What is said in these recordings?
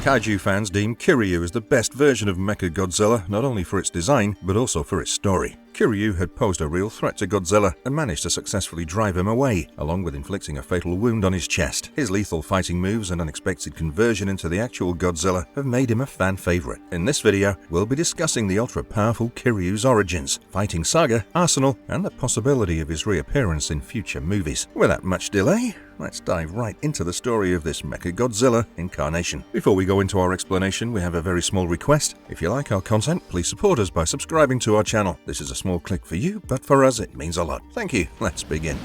Kaiju fans deem Kiryu as the best version of Mecha Godzilla, not only for its design, but also for its story. Kiryu had posed a real threat to Godzilla and managed to successfully drive him away, along with inflicting a fatal wound on his chest. His lethal fighting moves and unexpected conversion into the actual Godzilla have made him a fan favorite. In this video, we'll be discussing the ultra-powerful Kiryu's origins, fighting saga, arsenal, and the possibility of his reappearance in future movies. Without much delay, let's dive right into the story of this Mecha Godzilla incarnation. Before we go into our explanation, we have a very small request. If you like our content, please support us by subscribing to our channel. This is a small click for you, but for us it means a lot. Thank you. Let's begin.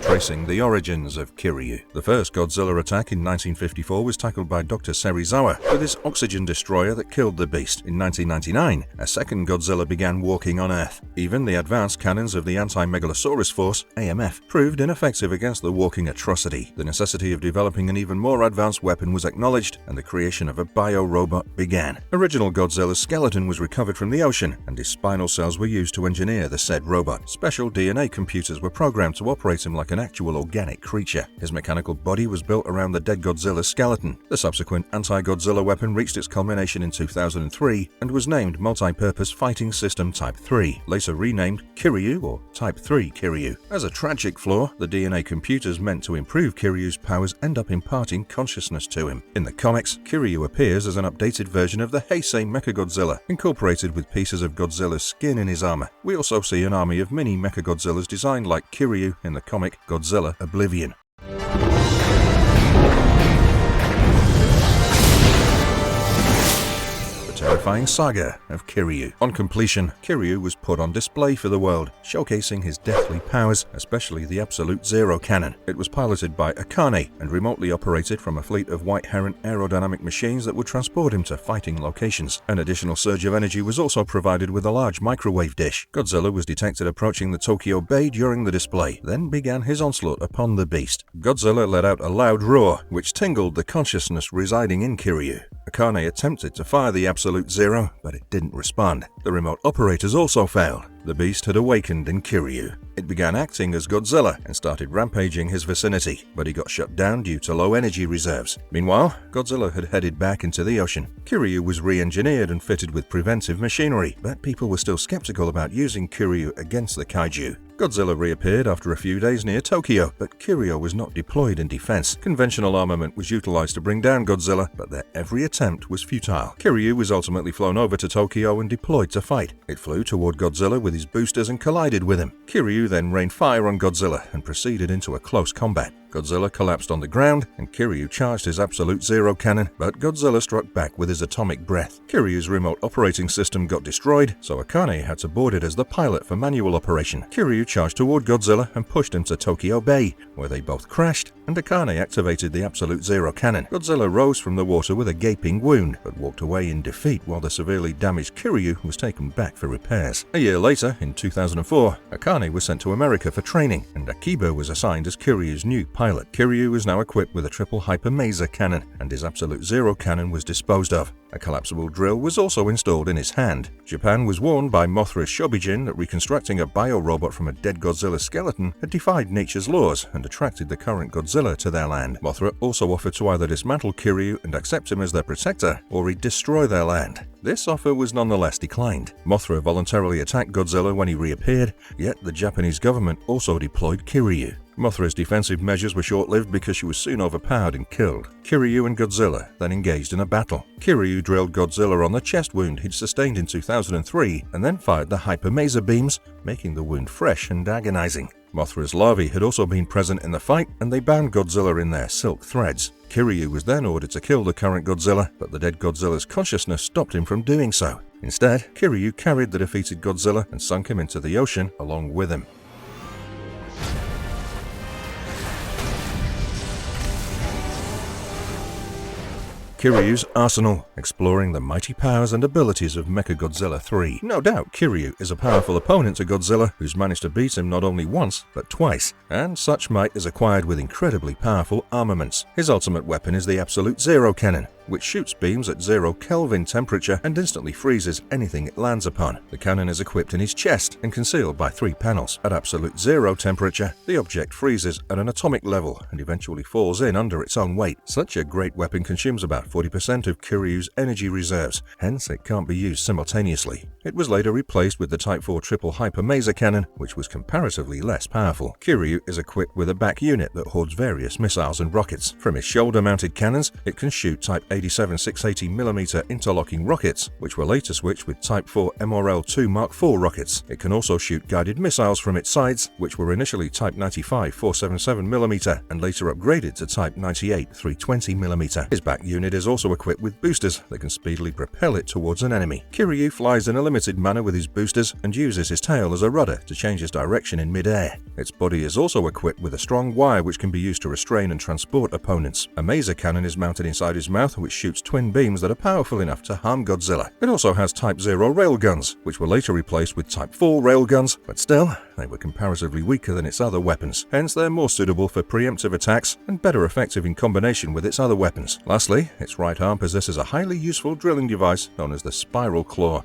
Tracing the origins of Kiryu. The first Godzilla attack in 1954 was tackled by Dr. Serizawa with his oxygen destroyer that killed the beast. In 1999, a second Godzilla began walking on Earth. Even the advanced cannons of the Anti-Megalosaurus Force, AMF, proved ineffective against the walking atrocity. The necessity of developing an even more advanced weapon was acknowledged, and the creation of a bio-robot began. Original Godzilla's skeleton was recovered from the ocean, and his spinal cells were used to engineer the said robot. Special DNA computers were programmed to operate him like an actual organic creature. His mechanical body was built around the dead Godzilla's skeleton. The subsequent anti-Godzilla weapon reached its culmination in 2003 and was named Multi-Purpose Fighting System Type 3, later renamed Kiryu or Type 3 Kiryu. As a tragic flaw, the DNA computers meant to improve Kiryu's powers end up imparting consciousness to him. In the comics, Kiryu appears as an updated version of the Heisei Mechagodzilla, incorporated with pieces of Godzilla's skin in his armor. We also see an army of mini Mechagodzillas designed like Kiryu in the comic Godzilla Oblivion. Terrifying saga of Kiryu. On completion, Kiryu was put on display for the world, showcasing his deathly powers, especially the Absolute Zero cannon. It was piloted by Akane and remotely operated from a fleet of White Heron aerodynamic machines that would transport him to fighting locations. An additional surge of energy was also provided with a large microwave dish. Godzilla was detected approaching the Tokyo Bay during the display, then began his onslaught upon the beast. Godzilla let out a loud roar, which tingled the consciousness residing in Kiryu. Akane attempted to fire the Absolute Zero, but it didn't respond. The remote operators also failed. The beast had awakened in Kiryu. It began acting as Godzilla and started rampaging his vicinity, but he got shut down due to low energy reserves. Meanwhile, Godzilla had headed back into the ocean. Kiryu was re-engineered and fitted with preventive machinery, but people were still skeptical about using Kiryu against the kaiju. Godzilla reappeared after a few days near Tokyo, but Kiryu was not deployed in defense. Conventional armament was utilized to bring down Godzilla, but their every attempt was futile. Kiryu was ultimately flown over to Tokyo and deployed to fight. It flew toward Godzilla with his boosters and collided with him. Kiryu then rained fire on Godzilla and proceeded into a close combat. Godzilla collapsed on the ground, and Kiryu charged his Absolute Zero cannon, but Godzilla struck back with his atomic breath. Kiryu's remote operating system got destroyed, so Akane had to board it as the pilot for manual operation. Kiryu charged toward Godzilla and pushed him to Tokyo Bay, where they both crashed, and Akane activated the Absolute Zero cannon. Godzilla rose from the water with a gaping wound, but walked away in defeat while the severely damaged Kiryu was taken back for repairs. A year later, in 2004, Akane was sent to America for training, and Akiba was assigned as Kiryu's new pilot. Kiryu was now equipped with a triple hyper-maser cannon, and his Absolute Zero cannon was disposed of. A collapsible drill was also installed in his hand. Japan was warned by Mothra Shobijin that reconstructing a bio-robot from a dead Godzilla skeleton had defied nature's laws and attracted the current Godzilla to their land. Mothra also offered to either dismantle Kiryu and accept him as their protector, or he'd destroy their land. This offer was nonetheless declined. Mothra voluntarily attacked Godzilla when he reappeared, yet the Japanese government also deployed Kiryu. Mothra's defensive measures were short-lived because she was soon overpowered and killed. Kiryu and Godzilla then engaged in a battle. Kiryu drilled Godzilla on the chest wound he'd sustained in 2003 and then fired the hyper-maser beams, making the wound fresh and agonizing. Mothra's larvae had also been present in the fight, and they bound Godzilla in their silk threads. Kiryu was then ordered to kill the current Godzilla, but the dead Godzilla's consciousness stopped him from doing so. Instead, Kiryu carried the defeated Godzilla and sunk him into the ocean along with him. Kiryu's arsenal, exploring the mighty powers and abilities of Mecha Godzilla 3. No doubt Kiryu is a powerful opponent to Godzilla who's managed to beat him not only once, but twice, and such might is acquired with incredibly powerful armaments. His ultimate weapon is the Absolute Zero cannon. which shoots beams at 0 Kelvin temperature and instantly freezes anything it lands upon. The cannon is equipped in his chest and concealed by 3 panels. At absolute 0 temperature, the object freezes at an atomic level and eventually falls in under its own weight. Such a great weapon consumes about 40% of Kiryu's energy reserves, hence it can't be used simultaneously. It was later replaced with the Type 4 triple hyper maser cannon, which was comparatively less powerful. Kiryu is equipped with a back unit that holds various missiles and rockets. From his shoulder-mounted cannons, it can shoot Type 87 680mm interlocking rockets, which were later switched with Type 4 MRL-2 Mark IV rockets. It can also shoot guided missiles from its sides, which were initially Type 95 477mm and later upgraded to Type 98 320mm. His back unit is also equipped with boosters that can speedily propel it towards an enemy. Kiryu flies in a limited manner with his boosters and uses his tail as a rudder to change his direction in mid-air. Its body is also equipped with a strong wire which can be used to restrain and transport opponents. A maser cannon is mounted inside his mouth, which shoots twin beams that are powerful enough to harm Godzilla. It also has Type 0 railguns, which were later replaced with Type 4 railguns, but still, they were comparatively weaker than its other weapons. Hence, they're more suitable for preemptive attacks and better effective in combination with its other weapons. Lastly, its right arm possesses a highly useful drilling device known as the spiral claw.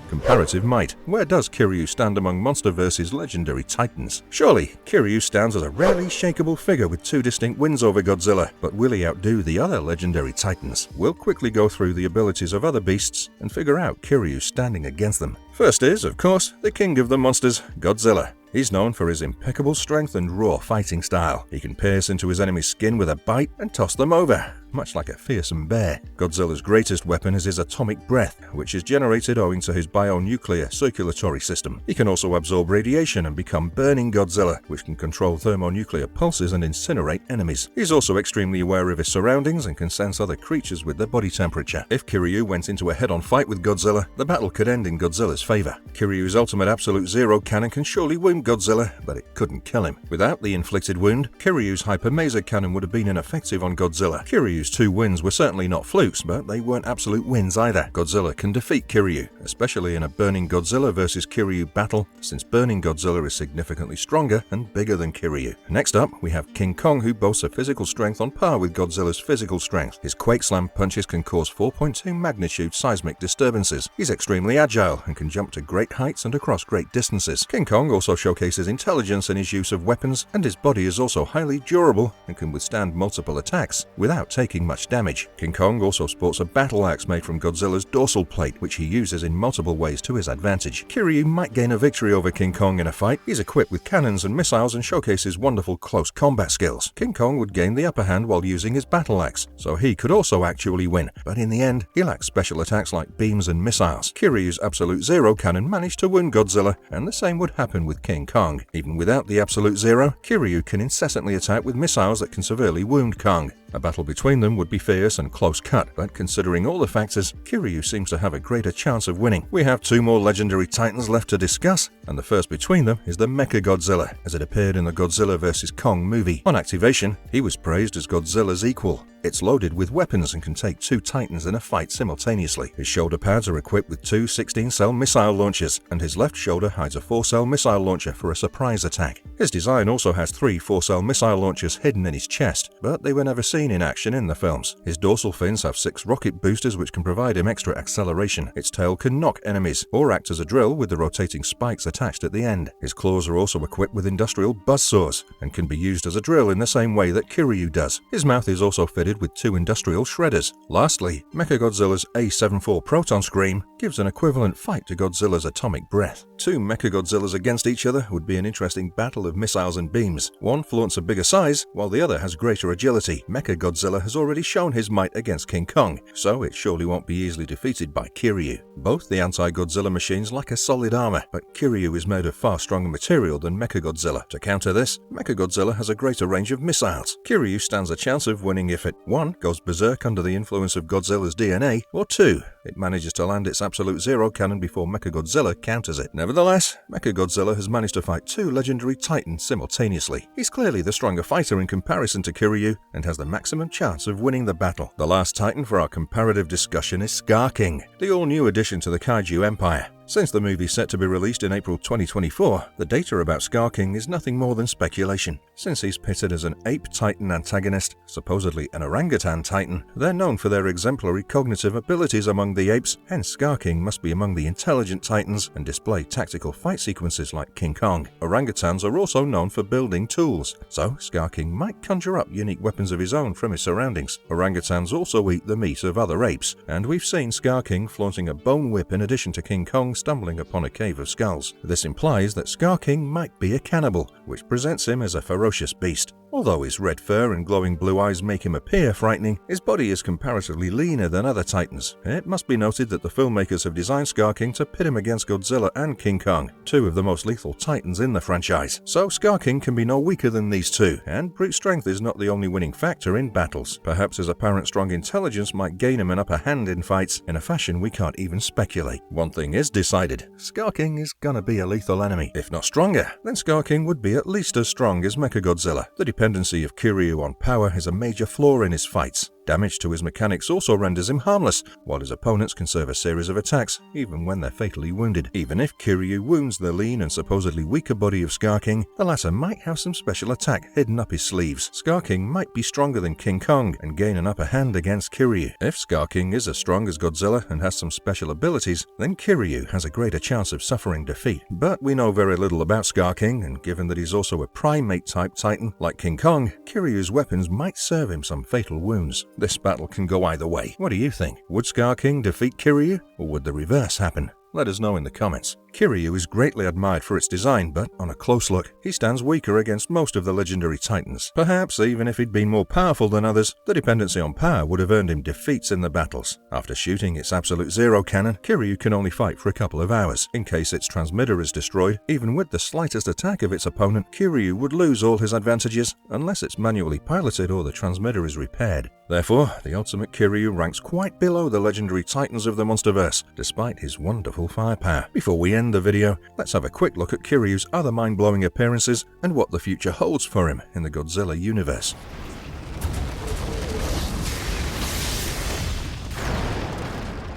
Comparative Might. Where does Kiryu stand among MonsterVerse's legendary titans? Surely, Kiryu stands as a rarely shakeable figure with 2 distinct wins over Godzilla, but will he outdo the other legendary titans? We'll quickly go through the abilities of other beasts and figure out Kiryu standing against them. First is, of course, the king of the monsters, Godzilla. He's known for his impeccable strength and raw fighting style. He can pierce into his enemy's skin with a bite and toss them over, much like a fearsome bear. Godzilla's greatest weapon is his atomic breath, which is generated owing to his bionuclear circulatory system. He can also absorb radiation and become Burning Godzilla, which can control thermonuclear pulses and incinerate enemies. He's also extremely aware of his surroundings and can sense other creatures with their body temperature. If Kiryu went into a head-on fight with Godzilla, the battle could end in Godzilla's favor. Kiryu's ultimate Absolute Zero cannon can surely wound Godzilla, but it couldn't kill him. Without the inflicted wound, Kiryu's hyper maser cannon would have been ineffective on Godzilla. Kiryu's 2 wins were certainly not flukes, but they weren't absolute wins either. Godzilla can defeat Kiryu, especially in a Burning Godzilla versus Kiryu battle, since Burning Godzilla is significantly stronger and bigger than Kiryu. Next up, we have King Kong, who boasts a physical strength on par with Godzilla's physical strength. His Quake Slam punches can cause 4.2 magnitude seismic disturbances. He's extremely agile and can jump to great heights and across great distances. King Kong also showcases intelligence in his use of weapons, and his body is also highly durable and can withstand multiple attacks without taking much damage. King Kong also sports a battle axe made from Godzilla's dorsal plate, which he uses in multiple ways to his advantage. Kiryu might gain a victory over King Kong in a fight. He's equipped with cannons and missiles and showcases wonderful close combat skills. King Kong would gain the upper hand while using his battle axe, so he could also actually win, but in the end, he lacks special attacks like beams and missiles. Kiryu's Absolute Zero cannon managed to wound Godzilla, and the same would happen with King Kong. Even without the Absolute Zero, Kiryu can incessantly attack with missiles that can severely wound Kong. A battle between them would be fierce and close cut, but considering all the factors, Kiryu seems to have a greater chance of winning. We have 2 more legendary titans left to discuss, and the first between them is the Mecha Godzilla, as it appeared in the Godzilla vs. Kong movie. On activation, he was praised as Godzilla's equal. It's loaded with weapons and can take 2 titans in a fight simultaneously. His shoulder pads are equipped with 2 16-cell missile launchers, and his left shoulder hides a 4-cell missile launcher for a surprise attack. His design also has 3 4-cell missile launchers hidden in his chest, but they were never seen in action in the films. His dorsal fins have 6 rocket boosters which can provide him extra acceleration. Its tail can knock enemies, or act as a drill with the rotating spikes attached at the end. His claws are also equipped with industrial buzzsaws, and can be used as a drill in the same way that Kiryu does. His mouth is also fitted with 2 industrial shredders. Lastly, Mechagodzilla's A74 Proton Scream gives an equivalent fight to Godzilla's atomic breath. 2 Mechagodzillas against each other would be an interesting battle of missiles and beams. One flaunts a bigger size, while the other has greater agility. Mechagodzilla has already shown his might against King Kong, so it surely won't be easily defeated by Kiryu. Both the anti-Godzilla machines lack a solid armor, but Kiryu is made of far stronger material than Mechagodzilla. To counter this, Mechagodzilla has a greater range of missiles. Kiryu stands a chance of winning if it 1. Goes berserk under the influence of Godzilla's DNA, or 2. It manages to land its Absolute Zero cannon before Mechagodzilla counters it. Nevertheless, Mechagodzilla has managed to fight 2 legendary titans simultaneously. He's clearly the stronger fighter in comparison to Kiryu, and has the maximum chance of winning the battle. The last titan for our comparative discussion is Scar King, the all-new addition to the Kaiju Empire. Since the movie is set to be released in April 2024, the data about Scar King is nothing more than speculation. Since he's pitted as an ape-titan antagonist, supposedly an orangutan titan, they're known for their exemplary cognitive abilities among the apes, hence Scar King must be among the intelligent titans and display tactical fight sequences like King Kong. Orangutans are also known for building tools, so Scar King might conjure up unique weapons of his own from his surroundings. Orangutans also eat the meat of other apes, and we've seen Scar King flaunting a bone whip in addition to King Kong stumbling upon a cave of skulls. This implies that Scar King might be a cannibal, which presents him as a ferocious beast. Although his red fur and glowing blue eyes make him appear frightening, his body is comparatively leaner than other titans. It must be noted that the filmmakers have designed Scar King to pit him against Godzilla and King Kong, two of the most lethal titans in the franchise. So Scar King can be no weaker than these two, and brute strength is not the only winning factor in battles. Perhaps his apparent strong intelligence might gain him an upper hand in fights, in a fashion we can't even speculate. One thing is decided, Scar King is gonna be a lethal enemy. If not stronger, then Scar King would be at least as strong as Mecha Godzilla. The dependency of Kiryu on power is a major flaw in his fights. Damage to his mechanics also renders him harmless, while his opponents can serve a series of attacks, even when they're fatally wounded. Even if Kiryu wounds the lean and supposedly weaker body of Scar King, the latter might have some special attack hidden up his sleeves. Scar King might be stronger than King Kong and gain an upper hand against Kiryu. If Scar King is as strong as Godzilla and has some special abilities, then Kiryu has a greater chance of suffering defeat. But we know very little about Scar King, and given that he's also a primate-type titan like King Kong, Kiryu's weapons might serve him some fatal wounds. This battle can go either way. What do you think? Would Scar King defeat Kiryu, or would the reverse happen? Let us know in the comments. Kiryu is greatly admired for its design, but on a close look, he stands weaker against most of the legendary titans. Perhaps even if he'd been more powerful than others, the dependency on power would have earned him defeats in the battles. After shooting its Absolute Zero cannon, Kiryu can only fight for a couple of hours. In case its transmitter is destroyed, even with the slightest attack of its opponent, Kiryu would lose all his advantages unless it's manually piloted or the transmitter is repaired. Therefore, the ultimate Kiryu ranks quite below the legendary titans of the Monsterverse, despite his wonderful firepower. Before we end the video, let's have a quick look at Kiryu's other mind-blowing appearances and what the future holds for him in the Godzilla universe.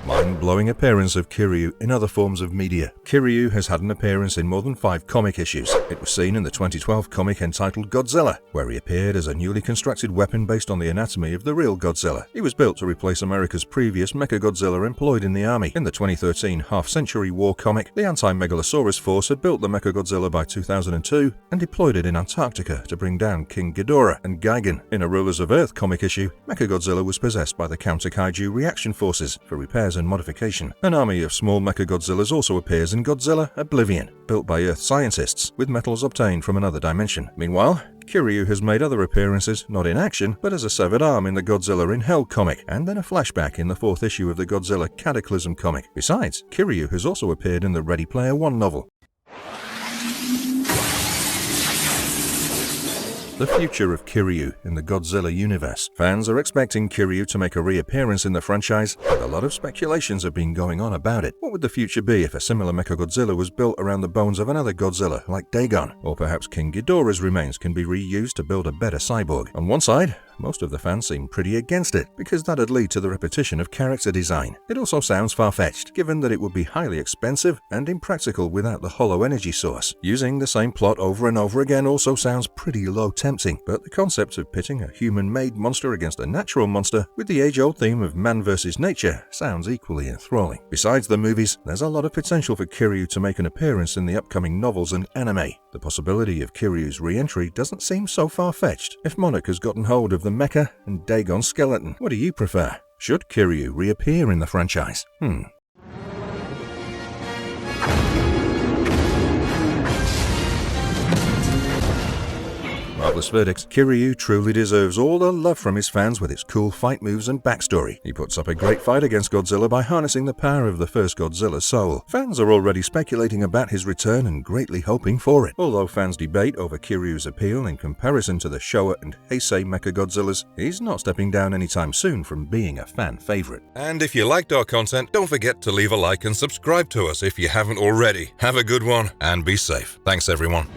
Mind-blowing appearance of Kiryu in other forms of media. Kiryu has had an appearance in more than 5 comic issues. It was seen in the 2012 comic entitled Godzilla, where he appeared as a newly constructed weapon based on the anatomy of the real Godzilla. He was built to replace America's previous Mecha Godzilla employed in the army. In the 2013 Half-Century War comic, the Anti-Megalosaurus Force had built the Mecha Godzilla by 2002 and deployed it in Antarctica to bring down King Ghidorah and Gigan. In a Rulers of Earth comic issue, Mecha Godzilla was possessed by the Counter Kaiju Reaction Forces for repairs and modification. An army of small Mecha Godzillas also appears in Godzilla Oblivion, built by Earth scientists with metals obtained from another dimension. Meanwhile, Kiryu has made other appearances, not in action, but as a severed arm in the Godzilla in Hell comic, and then a flashback in the 4th issue of the Godzilla Cataclysm comic. Besides, Kiryu has also appeared in the Ready Player One novel. The future of Kiryu in the Godzilla universe. Fans are expecting Kiryu to make a reappearance in the franchise, and a lot of speculations have been going on about it. What would the future be if a similar Mecha Godzilla was built around the bones of another Godzilla, like Dagon? Or perhaps King Ghidorah's remains can be reused to build a better cyborg? On one side, most of the fans seem pretty against it, because that'd lead to the repetition of character design. It also sounds far-fetched, given that it would be highly expensive and impractical without the hollow energy source. Using the same plot over and over again also sounds pretty low tempting, but the concept of pitting a human-made monster against a natural monster with the age-old theme of man versus nature sounds equally enthralling. Besides the movies, there's a lot of potential for Kiryu to make an appearance in the upcoming novels and anime. The possibility of Kiryu's re-entry doesn't seem so far-fetched if Monarch has gotten hold of the Mecha and Dagon skeleton. What do you prefer? Should Kiryu reappear in the franchise? Marvelous verdict. Kiryu truly deserves all the love from his fans with its cool fight moves and backstory. He puts up a great fight against Godzilla by harnessing the power of the first Godzilla's soul. Fans are already speculating about his return and greatly hoping for it. Although fans debate over Kiryu's appeal in comparison to the Showa and Heisei Mecha Godzillas, he's not stepping down anytime soon from being a fan favorite. And if you liked our content, don't forget to leave a like and subscribe to us if you haven't already. Have a good one and be safe. Thanks everyone.